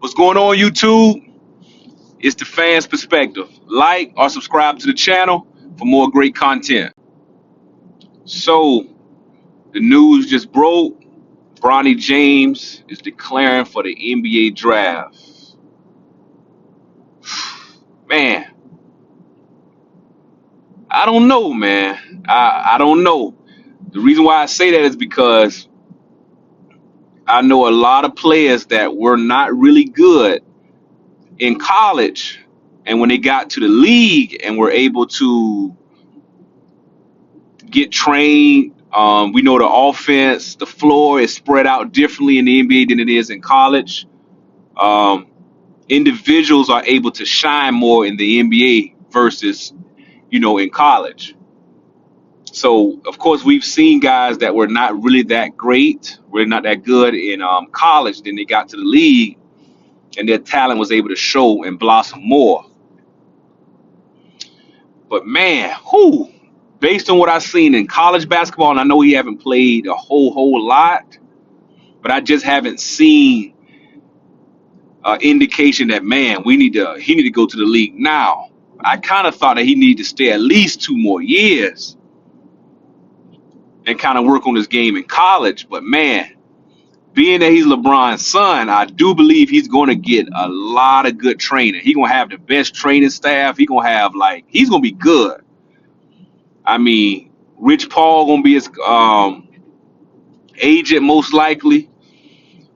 What's going on, YouTube? It's the fans' perspective. Like or subscribe to the channel for more great content. So, the news just broke. Bronny James is declaring for the NBA draft. Man, I don't know, man. I don't know. The reason why I say that is because I know a lot of players that were not really good in college, and when they got to the league and were able to get trained. We know the offense, the floor is spread out differently in the NBA than it is in college. Um, Individuals are able to shine more in the NBA versus, in college. So, of course, we've seen guys that were not really that great, really not that good in college. Then they got to the league, and their talent was able to show and blossom more. But man, based on what I've seen in college basketball, and I know he haven't played a whole lot, but I just haven't seen indication that he need to go to the league now. I kind of thought that he needed to stay at least 2 more years and kind of work on his game in college. But man, being that he's LeBron's son, I do believe he's going to get a lot of good training. He's going to have the best training staff. He's going to be good. I mean, Rich Paul going to be his agent most likely.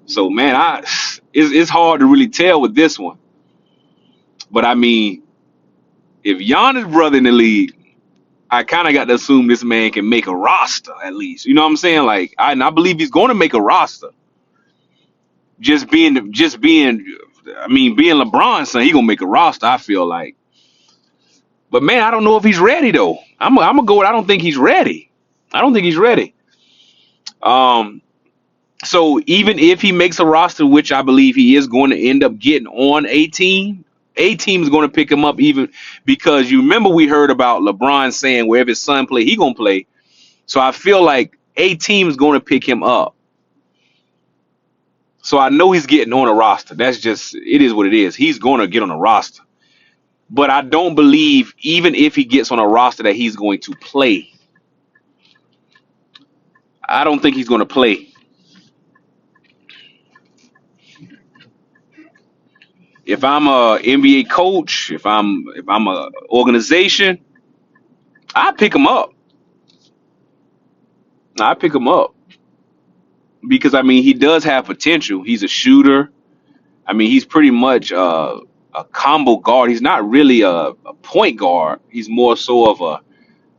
So man, it's hard to really tell with this one. But I mean, if Giannis' brother in the league, I kind of got to assume this man can make a roster at least. You know what I'm saying? Like, I believe he's going to make a roster. Being LeBron's son, he gonna make a roster. I feel like. But man, I don't know if he's ready though. I'm gonna go with I don't think he's ready. I don't think he's ready. So even if he makes a roster, which I believe he is going to end up getting on a team is going to pick him up, even because you remember we heard about LeBron saying wherever his son play, he gonna play. So I feel like a team is going to pick him up. So I know he's getting on a roster. It is what it is. He's going to get on a roster. But I don't believe even if he gets on a roster that he's going to play. I don't think he's going to play. If I'm a NBA coach, if I'm a organization, I pick him up. Because I mean he does have potential. He's a shooter. I mean he's pretty much a combo guard. He's not really a point guard. He's more so of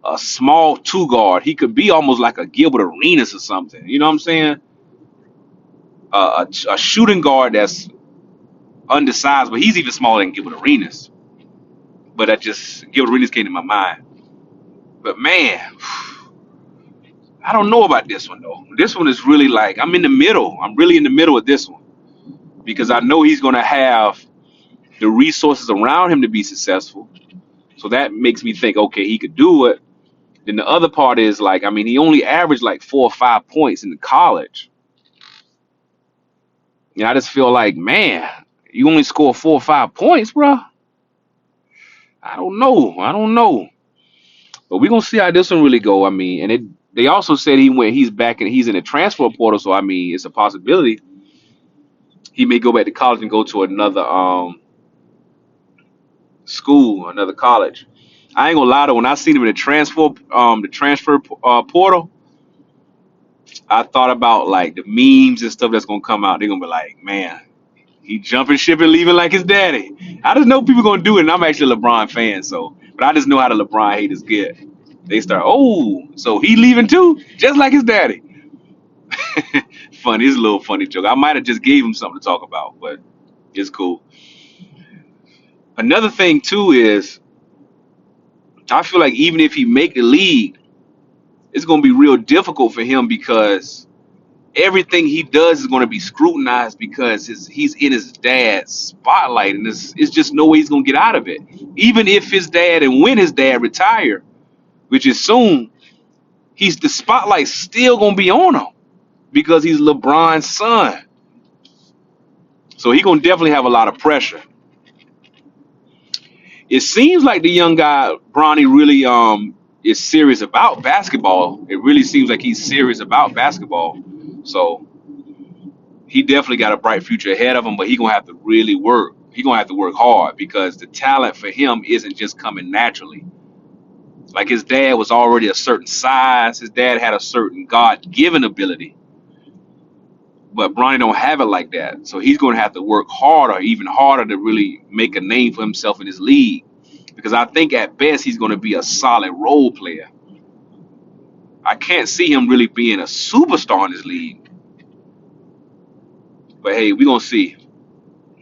a small two guard. He could be almost like a Gilbert Arenas or something. You know what I'm saying? A shooting guard that's undersized, but he's even smaller than Gilbert Arenas. But Gilbert Arenas came to my mind. But man, I don't know about this one though. This one is really like I'm in the middle. I'm really in the middle of this one because I know he's gonna have the resources around him to be successful. So that makes me think, okay, he could do it. Then the other part is like, I mean, he only averaged like 4 or 5 points in the college. I just feel like, man, you only score 4 or 5 points, bro. I don't know. But we're gonna see how this one really go. I mean, and they also said he's in the transfer portal, so I mean it's a possibility he may go back to college and go to another school, another college. I ain't gonna lie though, when I seen him in the transfer portal, I thought about like the memes and stuff that's gonna come out. They're gonna be like, man, he jumping ship and leaving like his daddy. I just know people gonna do it, and I'm actually a LeBron fan, but I just know how the LeBron haters get. They start, so he leaving too, just like his daddy. Funny, it's a little funny joke. I might have just gave him something to talk about, but it's cool. Another thing too is I feel like even if he make the league, it's gonna be real difficult for him because everything he does is going to be scrutinized because he's in his dad's spotlight, and it's just no way he's going to get out of it. Even if when his dad retire, which is soon, the spotlight's still going to be on him because he's LeBron's son. So he gonna definitely have a lot of pressure. It seems like the young guy Bronny really is serious about basketball. It really seems like he's serious about basketball. So he definitely got a bright future ahead of him, but he gonna have to really work. He gonna have to work hard because the talent for him isn't just coming naturally. Like his dad was already a certain size. His dad had a certain God-given ability, but Bronny don't have it like that. So he's gonna have to work harder, even harder, to really make a name for himself in his league. Because I think at best he's gonna be a solid role player. I can't see him really being a superstar in this league. But hey, we gonna see.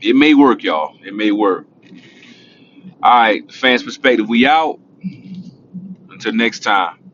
It may work, y'all. It may work. All right, fans' perspective. We out. Until next time.